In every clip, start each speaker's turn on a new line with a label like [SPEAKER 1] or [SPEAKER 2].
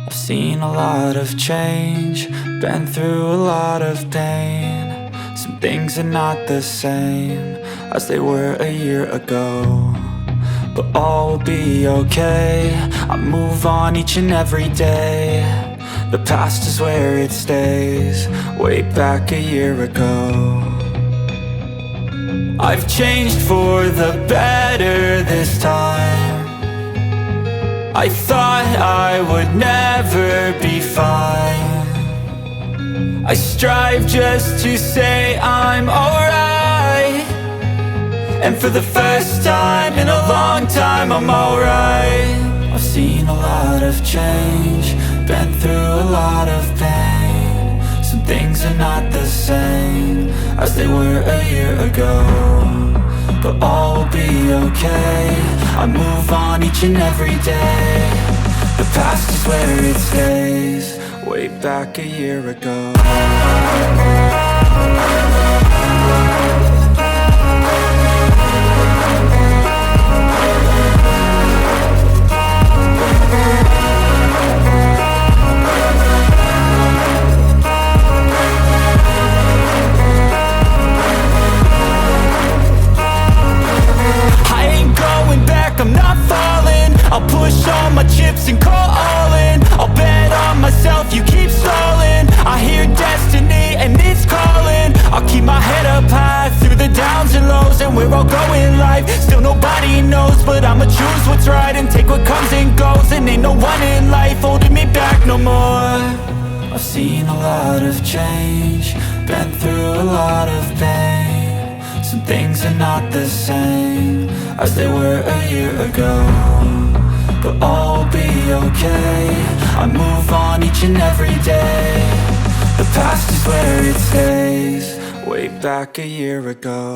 [SPEAKER 1] I've seen a lot of change, been through a lot of pain. Some things are not the same as they were a year ago, but all will be okay. I move on each and every day. The past is where it stays, way back a year ago. I've changed for the better this time. I thought I would never be fine. I strive just to say I'm alright, and for the first time in a long time I'm alright. I've seen a lot of change, been through a lot of pain. Some things are not the same as they were a year ago, but all will be okay. I move on each and every day. The past is where it stays, way back a year ago. I'm not falling, I'll push all my chips and call all in. I'll bet on myself, you keep stalling. I hear destiny and it's calling. I'll keep my head up high through the downs and lows, and we're all going life. Still nobody knows, but I'ma choose what's right and take what comes and goes. And ain't no one in life holding me back no more. I've seen a lot of change, been through a lot of pain. Some things are not the same as they were a year ago, but all will be okay. I move on each and every day. The past is where it stays, way back a year ago.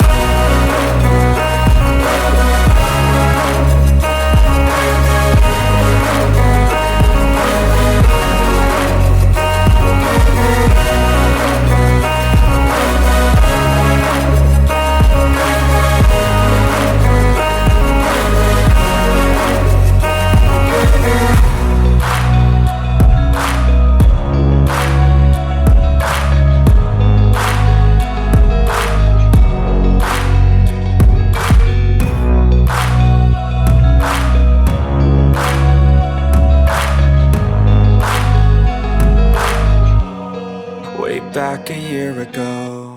[SPEAKER 1] Back a year ago.